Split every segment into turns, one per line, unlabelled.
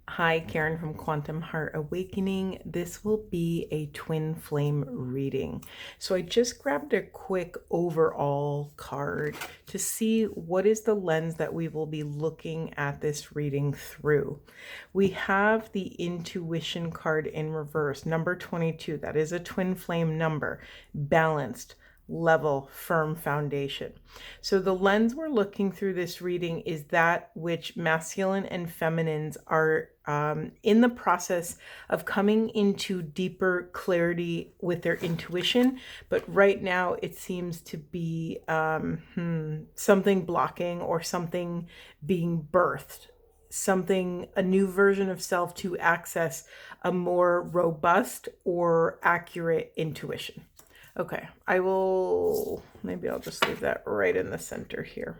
Hi, Karen from Quantum Heart Awakening. This will be a twin flame reading. So I just grabbed a quick overall card to see what is the lens that we will be looking at this reading through. We have the intuition card in reverse, number 22. That is a twin flame number, balanced, level, firm foundation. So the lens we're looking through this reading is that which masculine and feminines are in the process of coming into deeper clarity with their intuition. But right now it seems to be something blocking or something being birthed. A new version of self to access a more robust or accurate intuition. Okay, maybe I'll just leave that right in the center here.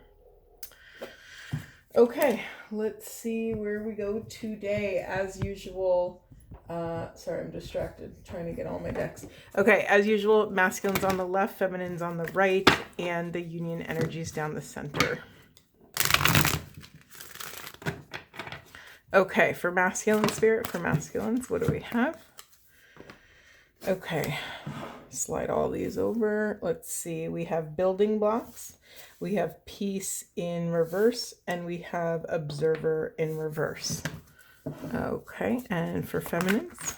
Okay, let's see where we go today. As usual, sorry, I'm distracted trying to get all my decks. Okay, as usual, masculines on the left, feminines on the right, and the union energies down the center. Okay, for masculine spirit, for masculines, what do we have? Okay, slide all these over. Let's see, we have building blocks, we have peace in reverse, and we have observer in reverse. Okay, and for feminines,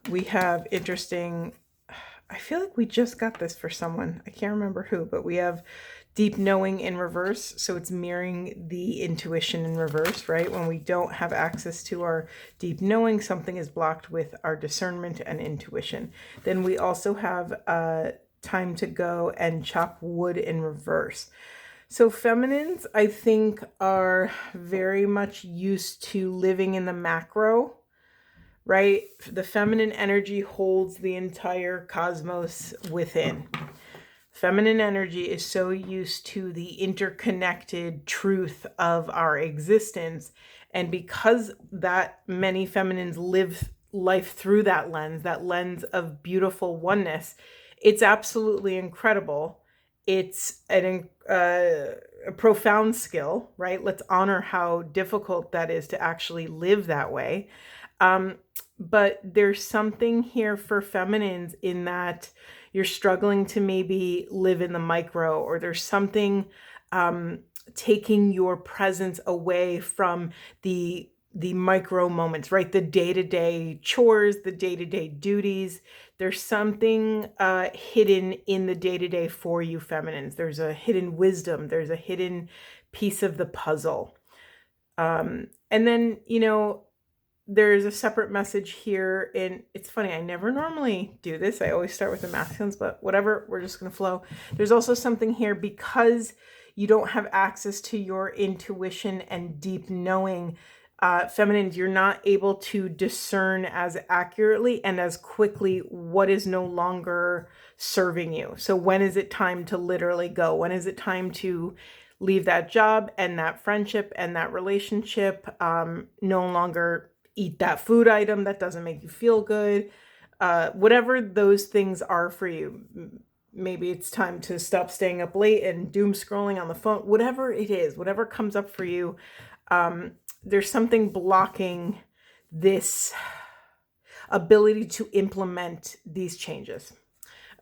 we have interesting, I feel like we just got this for someone, I can't remember who, but we have deep knowing in reverse. So it's mirroring the intuition in reverse, right? When we don't have access to our deep knowing, something is blocked with our discernment and intuition. Then we also have time to go and chop wood in reverse. So feminines, I think, are very much used to living in the macro, right? The feminine energy holds the entire cosmos within. Feminine energy is so used to the interconnected truth of our existence. And because that many feminines live life through that lens of beautiful oneness, it's absolutely incredible. It's a profound skill, right? Let's honor how difficult that is to actually live that way. But there's something here for feminines in that you're struggling to maybe live in the micro, or there's something taking your presence away from the micro moments, right? The day-to-day chores, the day-to-day duties. There's something hidden in the day-to-day for you feminines. There's a hidden wisdom. There's a hidden piece of the puzzle. And then, there's a separate message here, and it's funny, I never normally do this. I always start with the masculines, but whatever, we're just going to flow. There's also something here because you don't have access to your intuition and deep knowing, feminines, you're not able to discern as accurately and as quickly what is no longer serving you. So when is it time to literally go? When is it time to leave that job and that friendship and that relationship? No longer eat that food item that doesn't make you feel good. Whatever those things are for you. Maybe it's time to stop staying up late and doom scrolling on the phone. Whatever it is, whatever comes up for you, there's something blocking this ability to implement these changes.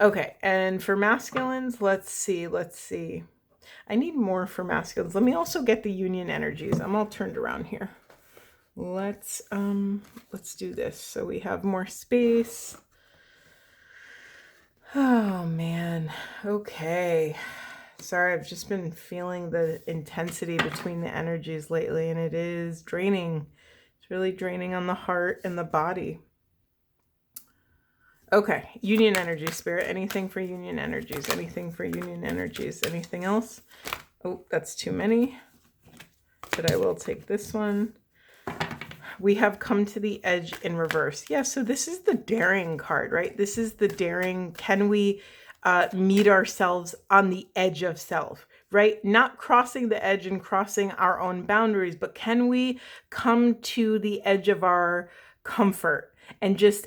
Okay, and for masculines, let's see. I need more for masculines. Let me also get the union energies. I'm all turned around here. Let's do this so we have more space. Oh man. Okay. Sorry, I've just been feeling the intensity between the energies lately, and it is draining. It's really draining on the heart and the body. Okay, union energy, spirit. Anything for union energies? Anything for union energies? Anything else? Oh, that's too many. But I will take this one. We have come to the edge in reverse. Yeah, so this is the daring card, right? This is the daring. Can we meet ourselves on the edge of self, right? Not crossing the edge and crossing our own boundaries, but can we come to the edge of our comfort and just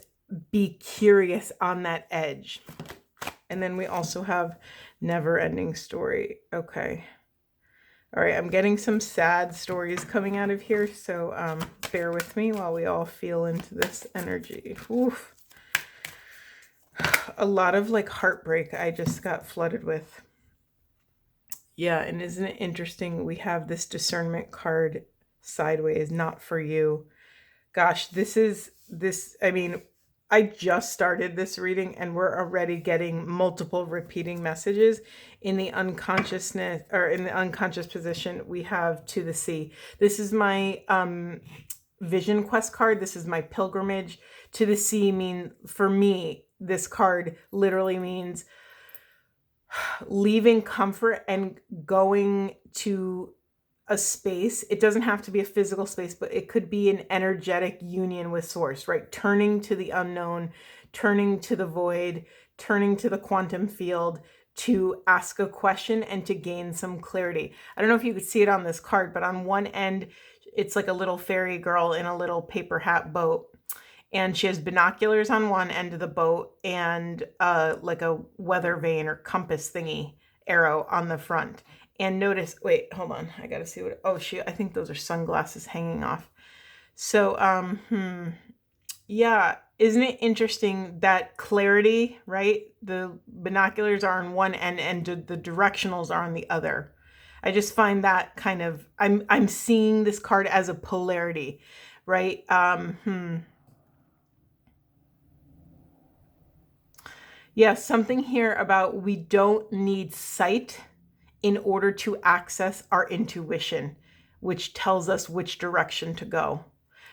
be curious on that edge? And then we also have never-ending story. Okay. All right, I'm getting some sad stories coming out of here, so bear with me while we all feel into this energy. Oof. A lot of like heartbreak I just got flooded with. Yeah, and isn't it interesting? We have this discernment card sideways, not for you. Gosh, I mean, I just started this reading and we're already getting multiple repeating messages. In the unconsciousness, or in the unconscious position, we have to the sea. This is my vision quest card. This is my pilgrimage to the sea. For me, this card literally means leaving comfort and going to a space. It doesn't have to be a physical space, but it could be an energetic union with source, right? Turning to the unknown, turning to the void, turning to the quantum field to ask a question and to gain some clarity. I don't know if you could see it on this card, but on one end, it's like a little fairy girl in a little paper hat boat. And she has binoculars on one end of the boat and like a weather vane or compass thingy arrow on the front. And notice, wait, hold on. I got to see what, oh, I think those are sunglasses hanging off. So, yeah, isn't it interesting that clarity, right? The binoculars are on one end and the directionals are on the other. I just find that kind of, I'm seeing this card as a polarity, right? Yeah, something here about we don't need sight in order to access our intuition, which tells us which direction to go.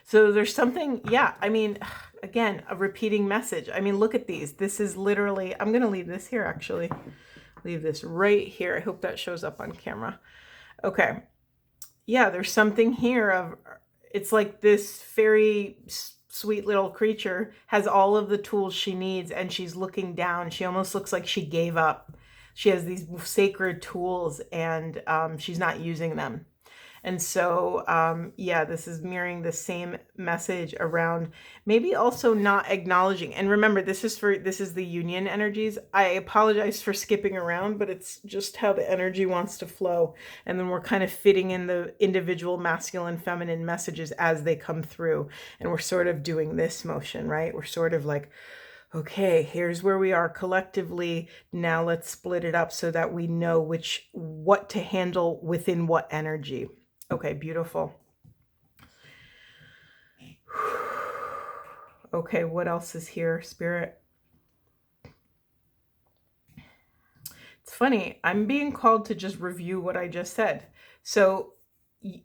So there's something, yeah, I mean, again, a repeating message. I mean, look at these. This is literally, I'm going to leave this here actually. Leave this right here. I hope that shows up on camera. Okay. Yeah, there's something here of, it's like this fairy sweet little creature has all of the tools she needs and she's looking down. She almost looks like she gave up. She has these sacred tools and she's not using them. And so, yeah, this is mirroring the same message around maybe also not acknowledging. And remember, this is the union energies. I apologize for skipping around, but it's just how the energy wants to flow. And then we're kind of fitting in the individual masculine, feminine messages as they come through. And we're sort of doing this motion, right? We're sort of like, okay, here's where we are collectively. Now let's split it up so that we know what to handle within what energy. Okay, beautiful. Okay, what else is here, Spirit? It's funny, I'm being called to just review what I just said. So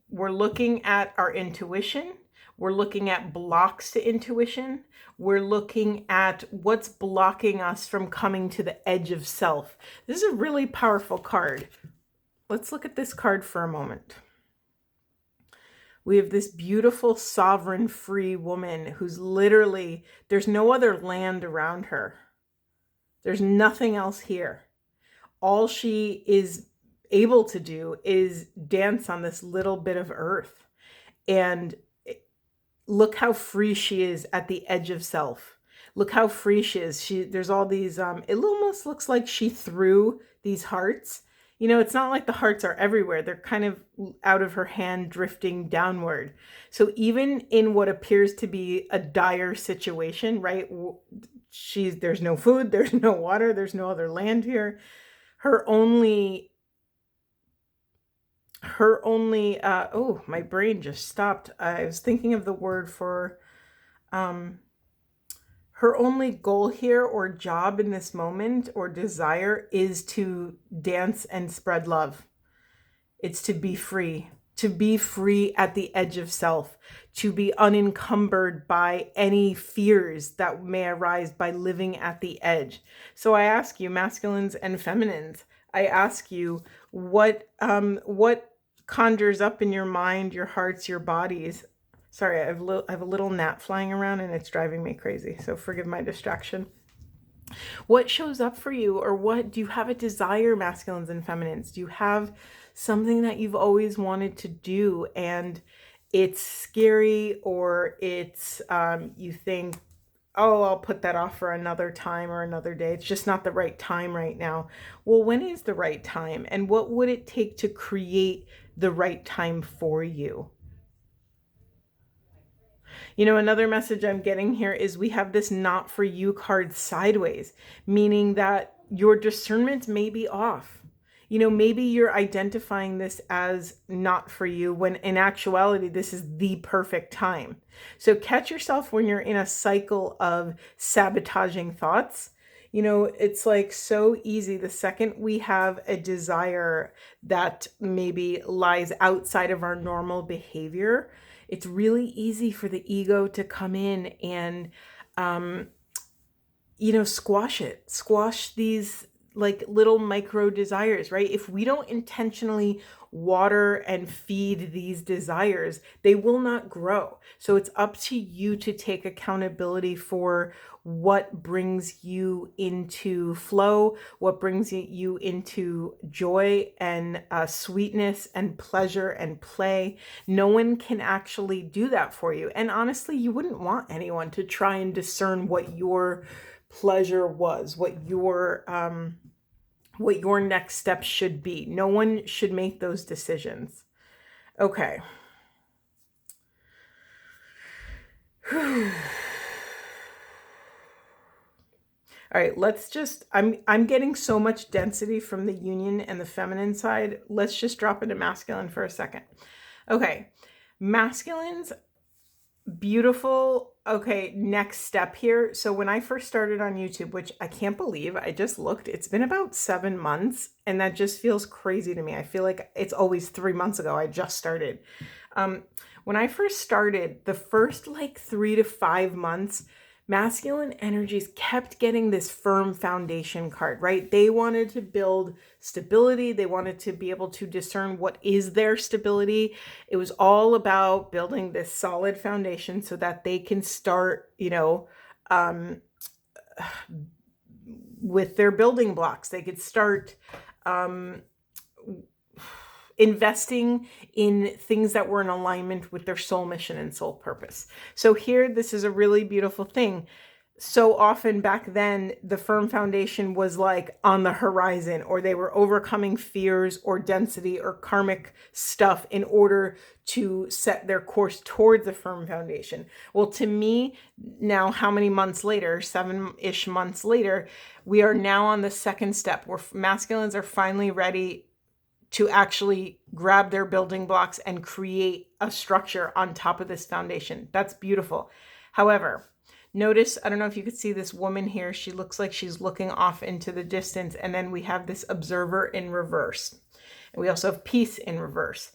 we're looking at our intuition. We're looking at blocks to intuition. We're looking at what's blocking us from coming to the edge of self. This is a really powerful card. Let's look at this card for a moment. We have this beautiful, sovereign, free woman who's literally, there's no other land around her. There's nothing else here. All she is able to do is dance on this little bit of earth. And look how free she is at the edge of self. Look how free she is. There's all these, it almost looks like she threw these hearts. You know, it's not like the hearts are everywhere. They're kind of out of her hand, drifting downward. So even in what appears to be a dire situation, right? There's no food, there's no water, there's no other land here. Her only, oh, my brain just stopped. I was thinking of the word for, her only goal here or job in this moment or desire is to dance and spread love. It's to be free at the edge of self, to be unencumbered by any fears that may arise by living at the edge. So I ask you, masculines and feminines, I ask you, what conjures up in your mind, your hearts, your bodies? Sorry, I have a little gnat flying around and it's driving me crazy, so forgive my distraction. What shows up for you, or what do you have a desire, masculines and feminines? Do you have something that you've always wanted to do and it's scary, or it's you think, oh, I'll put that off for another time or another day. It's just not the right time right now. Well, when is the right time? And what would it take to create the right time for you. You know, another message I'm getting here is we have this not for you card sideways, meaning that your discernment may be off. You know, maybe you're identifying this as not for you when in actuality, this is the perfect time. So catch yourself when you're in a cycle of sabotaging thoughts. You know, it's like so easy. The second we have a desire that maybe lies outside of our normal behavior, it's really easy for the ego to come in and, squash these like little micro desires, right? If we don't intentionally water and feed these desires, they will not grow. So it's up to you to take accountability for what brings you into flow, what brings you into joy and sweetness and pleasure and play. No one can actually do that for you. And honestly, you wouldn't want anyone to try and discern what your pleasure was, what your next step should be. No one should make those decisions. Okay. All right, let's just, I'm getting so much density from the union and the feminine side. Let's just drop into masculine for a second. Okay, masculines, beautiful. Okay, next step here. So when I first started on YouTube, which I can't believe, I just looked, it's been about 7 months, and that just feels crazy to me. I feel like it's always 3 months ago I just started. When I first started, the first like 3 to 5 months, masculine energies kept getting this firm foundation card, right? They wanted to build stability. They wanted to be able to discern what is their stability. It was all about building this solid foundation so that they can start, with their building blocks. They could start investing in things that were in alignment with their soul mission and soul purpose. So here, this is a really beautiful thing. So often back then, the firm foundation was like on the horizon, or they were overcoming fears or density or karmic stuff in order to set their course towards the firm foundation. Well, to me, now how many months later, 7-ish months later, we are now on the second step where masculines are finally ready to actually grab their building blocks and create a structure on top of this foundation. That's beautiful. However, notice, I don't know if you could see this woman here. She looks like she's looking off into the distance. And then we have this observer in reverse. And we also have peace in reverse.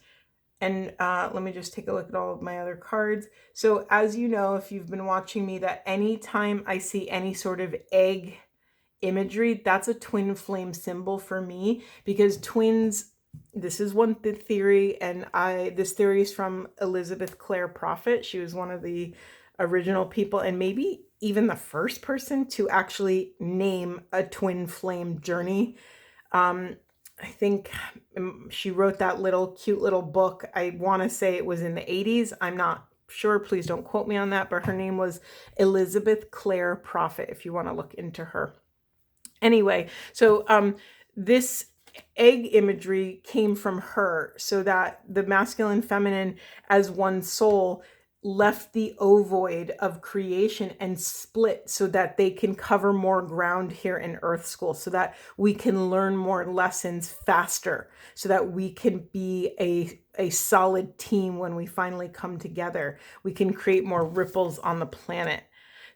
And let me just take a look at all of my other cards. So as you know, if you've been watching me, that anytime I see any sort of egg imagery, that's a twin flame symbol for me, because twins, this is one theory, and this theory is from Elizabeth Clare Prophet. She was one of the original people, and maybe even the first person to actually name a twin flame journey. I think she wrote that cute little book. I want to say it was in the 80s. I'm not sure. Please don't quote me on that. But her name was Elizabeth Clare Prophet, if you want to look into her. Anyway, so this egg imagery came from her, so that the masculine feminine as one soul left the ovoid of creation and split so that they can cover more ground here in Earth School, so that we can learn more lessons faster, so that we can be a solid team when we finally come together. We can create more ripples on the planet.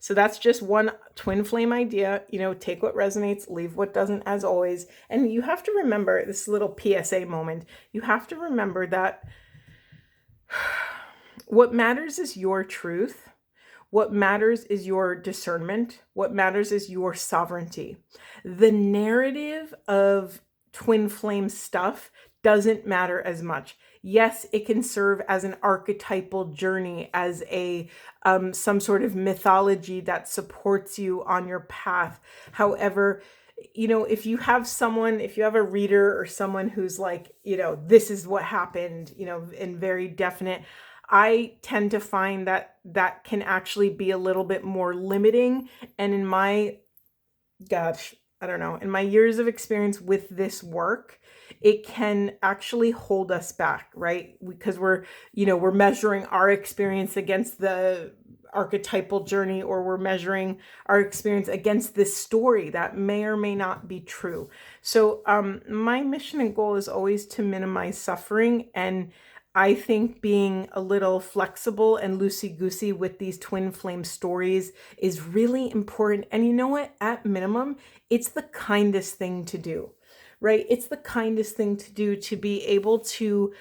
So that's just one twin flame idea. Take what resonates, leave what doesn't, as always. And you have to remember this little PSA moment. You have to remember that what matters is your truth. What matters is your discernment. What matters is your sovereignty. The narrative of twin flame stuff doesn't matter as much. Yes, it can serve as an archetypal journey, as a some sort of mythology that supports you on your path. However, if you have a reader or someone who's like, this is what happened, in very definite, I tend to find that can actually be a little bit more limiting. And in my, in my years of experience with this work, it can actually hold us back, right? Because we're measuring our experience against the archetypal journey, or we're measuring our experience against this story that may or may not be true. So my mission and goal is always to minimize suffering, and I think being a little flexible and loosey-goosey with these twin flame stories is really important. And you know what? At minimum, it's the kindest thing to do, right? It's the kindest thing to do to be able to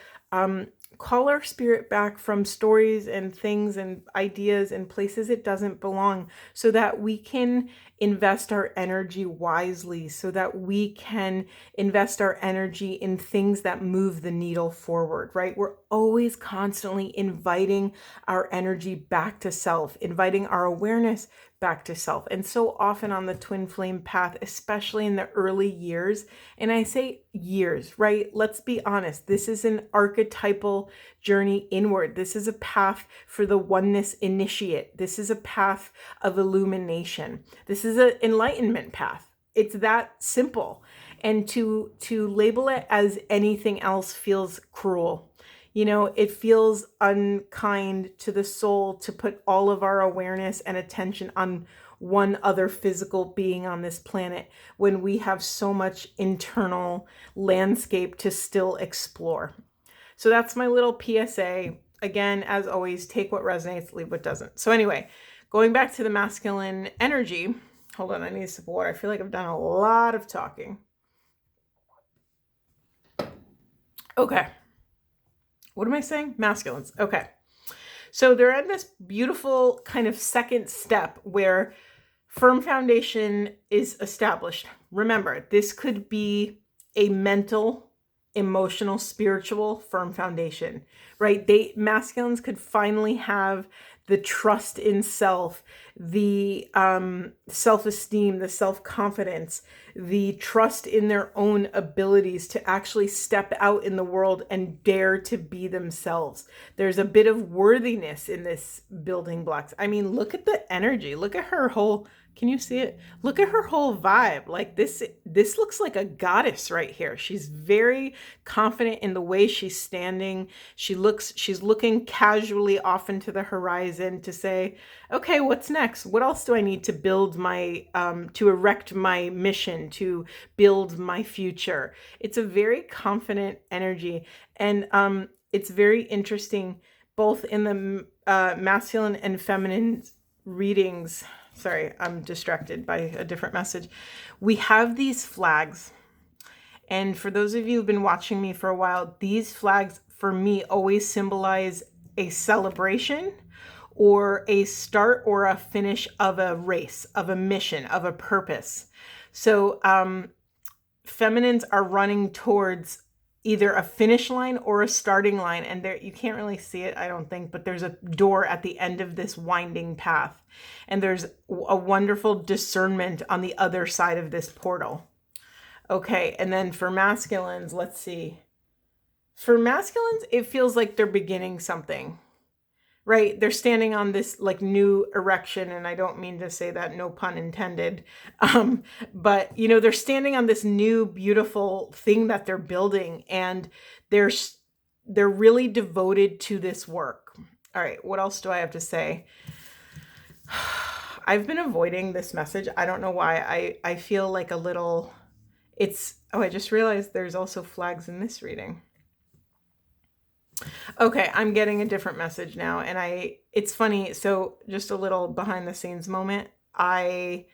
call our spirit back from stories and things and ideas and places it doesn't belong, so that we can invest our energy wisely, so that we can invest our energy in things that move the needle forward, right? We're always constantly inviting our energy back to self, inviting our awareness back to self. And so often on the twin flame path, especially in the early years, and I say years, right? Let's be honest. This is an archetypal journey inward. This is a path for the oneness initiate. This is a path of illumination. This is an enlightenment path. It's that simple. And to label it as anything else feels cruel. It feels unkind to the soul to put all of our awareness and attention on one other physical being on this planet when we have so much internal landscape to still explore. So that's my little PSA. Again, as always, take what resonates, leave what doesn't. So anyway, going back to the masculine energy. Hold on, I need a sip of water. I feel like I've done a lot of talking. Okay. What am I saying? Masculines. Okay. So they're at this beautiful kind of second step where firm foundation is established. Remember, this could be a mental, emotional, spiritual firm foundation, right? Masculines could finally have the trust in self, the self-esteem, the self-confidence, the trust in their own abilities to actually step out in the world and dare to be themselves. There's a bit of worthiness in this building blocks. I mean, look at the energy. Look at her whole, can you see it? Look at her whole vibe. Like this looks like a goddess right here. She's very confident in the way she's standing. She's looking casually off into the horizon to say, okay, what's next? What else do I need to build to erect my mission, to build my future? It's a very confident energy. And it's very interesting, both in the masculine and feminine readings. Sorry, I'm distracted by a different message. We have these flags. And for those of you who've been watching me for a while, these flags for me always symbolize a celebration or a start or a finish of a race, of a mission, of a purpose. So feminines are running towards either a finish line or a starting line. And there, you can't really see it, I don't think, but there's a door at the end of this winding path. And there's a wonderful discernment on the other side of this portal. Okay, and then for masculines, let's see. For masculines, it feels like they're beginning something, right? They're standing on this like new erection, and I don't mean to say that, no pun intended. But they're standing on this new beautiful thing that they're building, and they're really devoted to this work. All right, what else do I have to say? I've been avoiding this message. I don't know why. I feel like a little, I just realized there's also flags in this reading. Okay, I'm getting a different message now, and it's funny. So just a little behind the scenes moment. I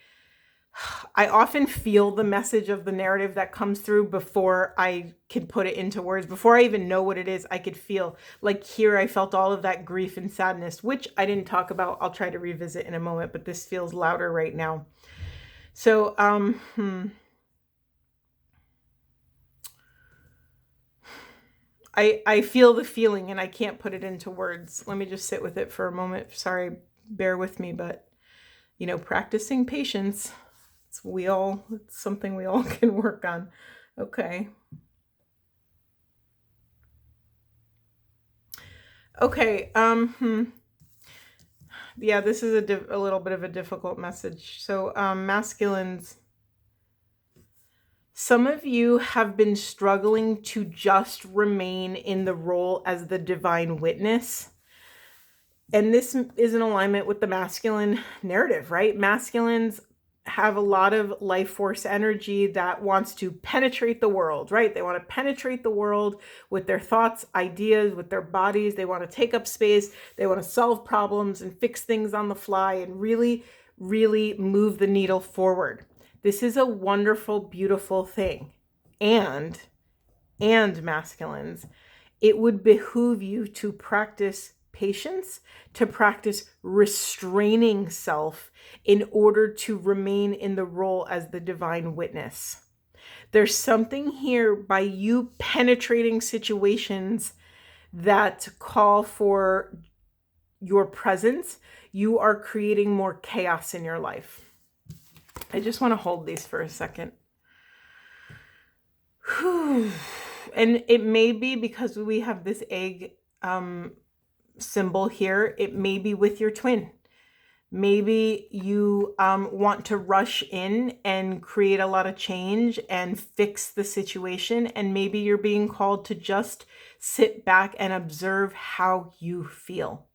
often feel the message of the narrative that comes through before I can put it into words. Before I even know what it is, I could feel like here I felt all of that grief and sadness, which I didn't talk about. I'll try to revisit in a moment, but this feels louder right now. So, I feel the feeling and I can't put it into words. Let me just sit with it for a moment. Sorry, bear with me, but practicing patience, it's something we all can work on. Okay. Okay. Yeah, this is a little bit of a difficult message. So, masculines. Some of you have been struggling to just remain in the role as the divine witness. And this is in alignment with the masculine narrative, right? Masculines have a lot of life force energy that wants to penetrate the world, right? They want to penetrate the world with their thoughts, ideas, with their bodies. They want to take up space. They want to solve problems and fix things on the fly and really, really move the needle forward. This is a wonderful, beautiful thing. And masculines, it would behoove you to practice patience, to practice restraining self in order to remain in the role as the divine witness. There's something here by you penetrating situations that call for your presence. You are creating more chaos in your life. I just want to hold these for a second. Whew. And it may be because we have this egg symbol here. It may be with your twin. Maybe you want to rush in and create a lot of change and fix the situation. And maybe you're being called to just sit back and observe how you feel,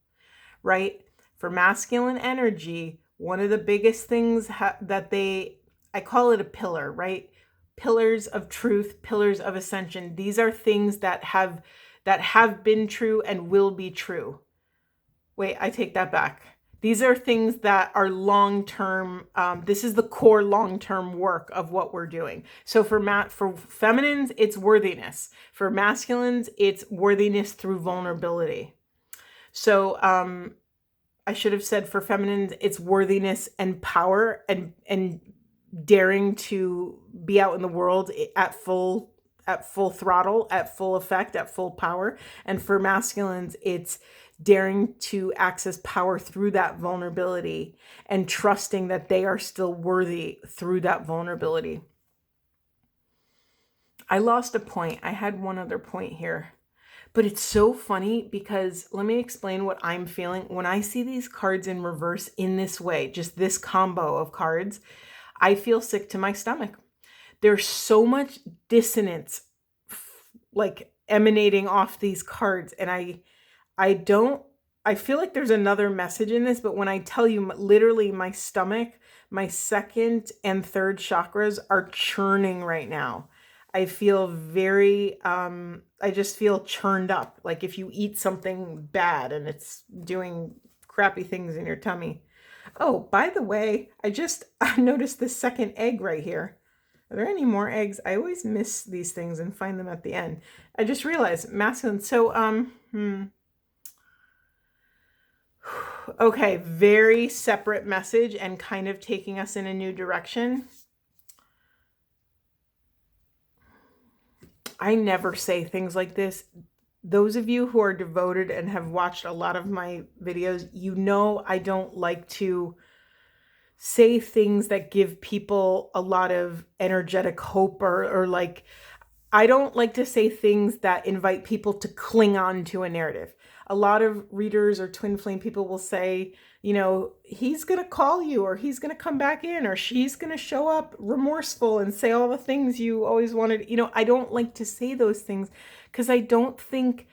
right? For masculine energy, one of the biggest things that I call it a pillar, right? Pillars of truth, pillars of ascension. These are things that have been true and will be true. Wait, I take that back. These are things that are long-term. This is the core long-term work of what we're doing. So for feminines, it's worthiness. For masculines, it's worthiness through vulnerability. So I should have said for feminines, it's worthiness and power and daring to be out in the world at full throttle, at full effect, at full power. And for masculines, it's daring to access power through that vulnerability and trusting that they are still worthy through that vulnerability. I lost a point. I had one other point here. But it's so funny because let me explain what I'm feeling. When I see these cards in reverse in this way, just this combo of cards, I feel sick to my stomach. There's so much dissonance like emanating off these cards. And I feel like there's another message in this, but when I tell you literally my stomach, my second and third chakras are churning right now. I feel I just feel churned up. Like if you eat something bad and it's doing crappy things in your tummy. Oh, by the way, I noticed this second egg right here. Are there any more eggs? I always miss these things and find them at the end. I just realized masculine. So, okay, very separate message and kind of taking us in a new direction. I never say things like this. Those of you who are devoted and have watched a lot of my videos, you know I don't like to say things that give people a lot of energetic hope or like, I don't like to say things that invite people to cling on to a narrative. A lot of readers or twin flame people will say, you know, he's going to call you or he's going to come back in or she's going to show up remorseful and say all the things you always wanted. You know, I don't like to say those things because I don't think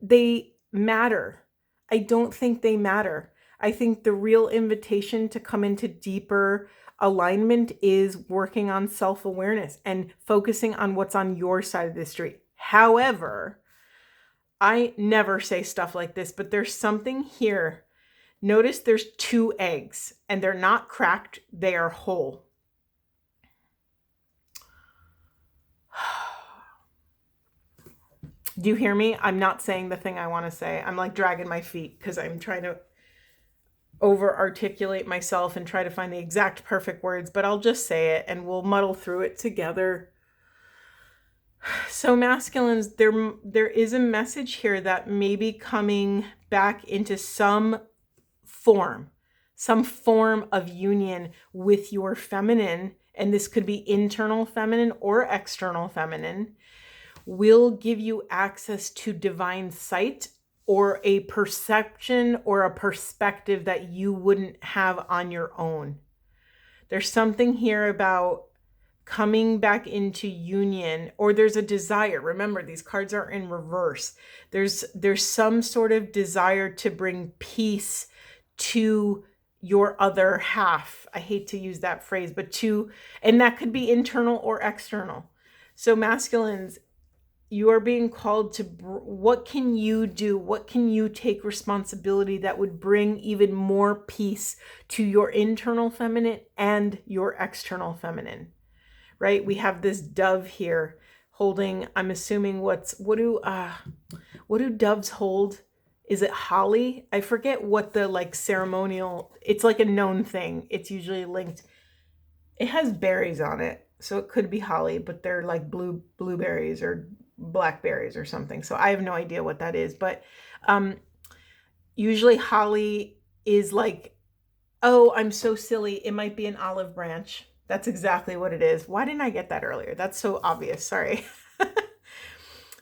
they matter. I don't think they matter. I think the real invitation to come into deeper alignment is working on self-awareness and focusing on what's on your side of the street. However, I never say stuff like this, but there's something here. Notice there's 2 eggs and they're not cracked, they are whole. Do you hear me? I'm not saying the thing I want to say. I'm like dragging my feet because I'm trying to over-articulate myself and try to find the exact perfect words, but I'll just say it and we'll muddle through it together. So masculines, there is a message here that may be coming back into some form of union with your feminine, and this could be internal feminine or external feminine, will give you access to divine sight or a perception or a perspective that you wouldn't have on your own. There's something here about coming back into union, or there's a desire. Remember, these cards are in reverse. There's some sort of desire to bring peace to your other half. I hate to use that phrase, but and that could be internal or external. So masculines, you are being called to, what can you do? What can you take responsibility that would bring even more peace to your internal feminine and your external feminine, right? We have this dove here holding, I'm assuming what do doves hold? Is it holly? I forget what the like ceremonial, it's like a known thing. It's usually linked. It has berries on it, so it could be holly, but they're like blueberries or blackberries or something. So I have no idea what that is, but usually holly is like, oh, I'm so silly. It might be an olive branch. That's exactly what it is. Why didn't I get that earlier? That's so obvious. Sorry.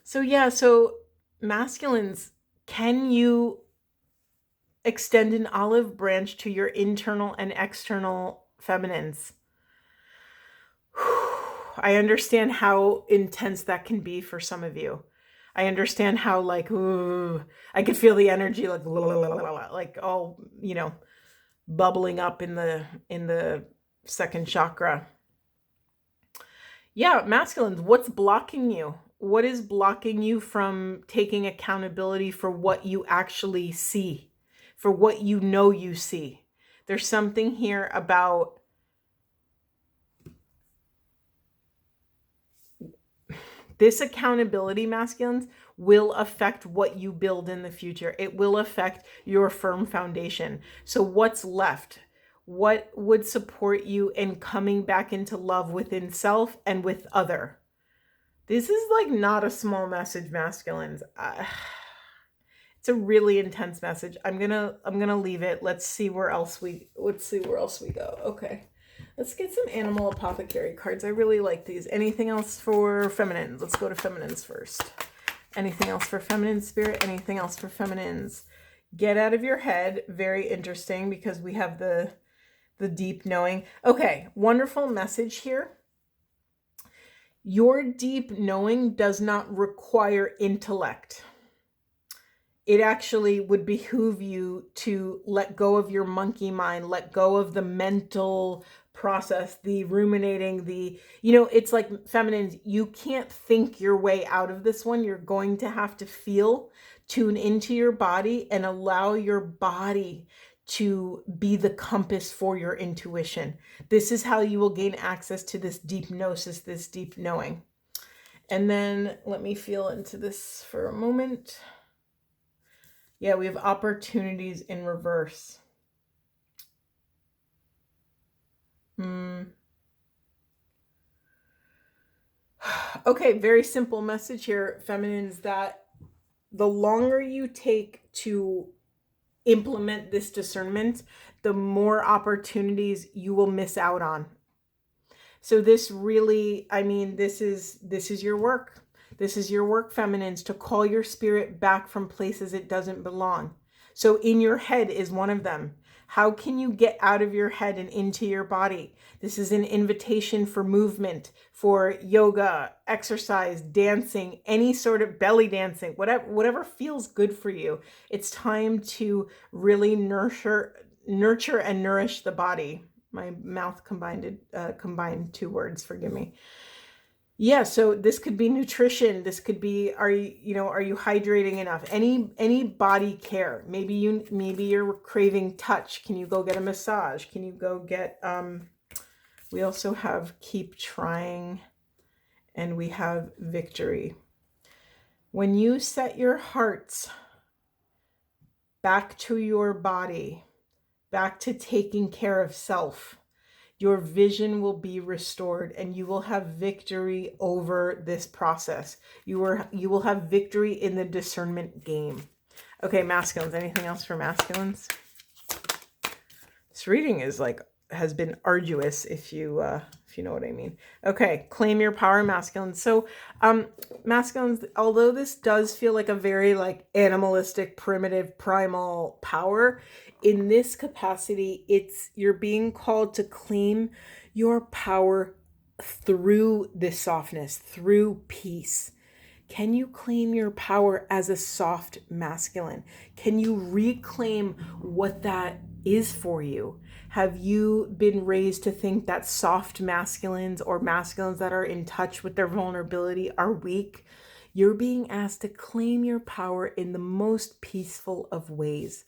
So yeah, so masculines, can you extend an olive branch to your internal and external feminines? I understand how intense that can be for some of you. I understand how like, ooh, I could feel the energy like all, bubbling up in the second chakra. Yeah, masculines, what's blocking you? What is blocking you from taking accountability for what you actually see, for what you know you see? There's something here about this accountability, masculines, will affect what you build in the future. It will affect your firm foundation. So what's left? What would support you in coming back into love within self and with other? This is like not a small message, masculines. It's a really intense message. I'm gonna leave it. Let's see where else we go. Okay. Let's get some animal apothecary cards. I really like these. Anything else for feminines? Let's go to feminines first. Anything else for feminine spirit? Anything else for feminines? Get out of your head. Very interesting, because we have the deep knowing. Okay, wonderful message here. Your deep knowing does not require intellect. It actually would behoove you to let go of your monkey mind, let go of the mental process, the ruminating, it's like feminines, you can't think your way out of this one. You're going to have to feel, tune into your body, and allow your body to be the compass for your intuition. This is how you will gain access to this deep gnosis, this deep knowing. And then let me feel into this for a moment. Yeah, we have opportunities in reverse. Okay, very simple message here, feminines, that the longer you take to implement this discernment, the more opportunities you will miss out on. So this really, this is your work. This is your work, feminines, to call your spirit back from places it doesn't belong. So in your head is one of them. How can you get out of your head and into your body? This is an invitation for movement, for yoga, exercise, dancing, any sort of belly dancing, whatever feels good for you. It's time to really nurture and nourish the body. My mouth combined two words, forgive me. Yeah, so this could be nutrition. This could be, are you hydrating enough? Any body care. Maybe you're craving touch. Can you go get a massage? Can you go get we also have keep trying, and we have victory. When you set your hearts back to your body, back to taking care of self, your vision will be restored, and you will have victory over this process. You will have victory in the discernment game. Okay, masculines. Anything else for masculines? This reading has been arduous, if you know what I mean. Okay, claim your power, masculines. So masculines, although this does feel like a very animalistic, primitive, primal power, in this capacity, you're being called to claim your power through this softness, through peace? Can you claim your power as a soft masculine? Can you reclaim what that is for you? Have you been raised to think that soft masculines or masculines that are in touch with their vulnerability are weak? You're being asked to claim your power in the most peaceful of ways.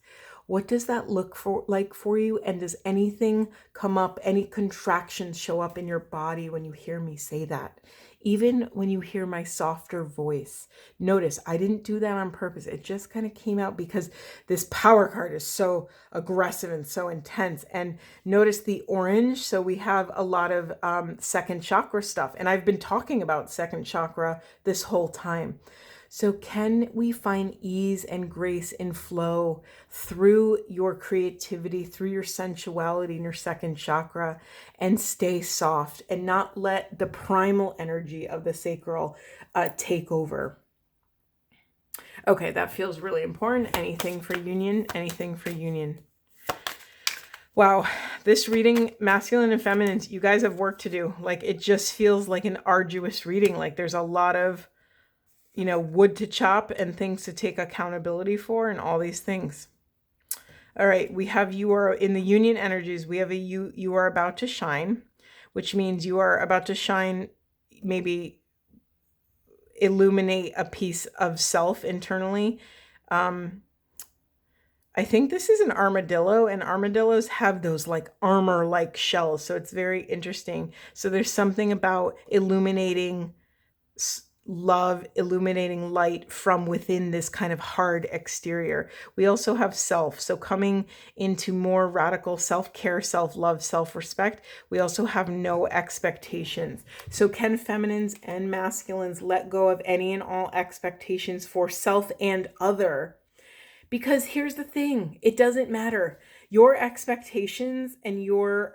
What does that look like for you? And does anything come up, any contractions show up in your body when you hear me say that? Even when you hear my softer voice, notice I didn't do that on purpose. It just kind of came out because this power card is so aggressive and so intense. And notice the orange. So we have a lot of second chakra stuff. And I've been talking about second chakra this whole time. So can we find ease and grace and flow through your creativity, through your sensuality in your second chakra, and stay soft and not let the primal energy of the sacral take over? Okay, that feels really important. Anything for union, anything for union. Wow, this reading, masculine and feminine, you guys have work to do. Like, it just feels like an arduous reading. Like there's a lot of wood to chop and things to take accountability for and all these things. All right, we have you are in the union energies. We have you are about to shine, which means you are about to shine, maybe illuminate a piece of self internally. I think this is an armadillo, and armadillos have those like armor-like shells. So it's very interesting. So there's something about illuminating love, illuminating light from within this kind of hard exterior. We also have self. So coming into more radical self-care, self-love, self-respect. We also have no expectations. So can feminines and masculines let go of any and all expectations for self and other? Because here's the thing, it doesn't matter. Your expectations and your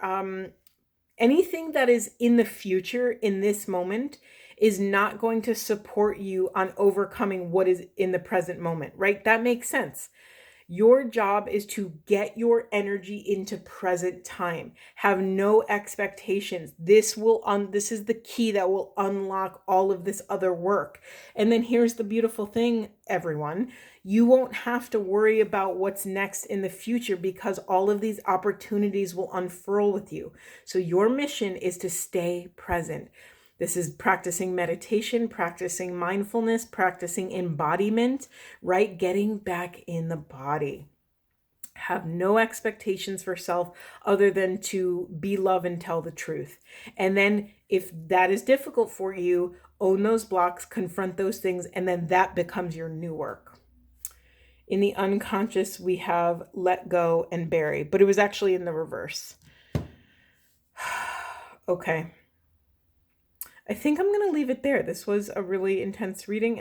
anything that is in the future, in this moment, is not going to support you on overcoming what is in the present moment, right? That makes sense. Your job is to get your energy into present time. Have no expectations. This is the key that will unlock all of this other work. And then here's the beautiful thing, everyone. You won't have to worry about what's next in the future because all of these opportunities will unfurl with you. So your mission is to stay present. This is practicing meditation, practicing mindfulness, practicing embodiment, right? Getting back in the body. Have no expectations for self other than to be love and tell the truth. And then if that is difficult for you, own those blocks, confront those things, and then that becomes your new work. In the unconscious, we have let go and bury, but it was actually in the reverse. Okay. I think I'm going to leave it there. This was a really intense reading.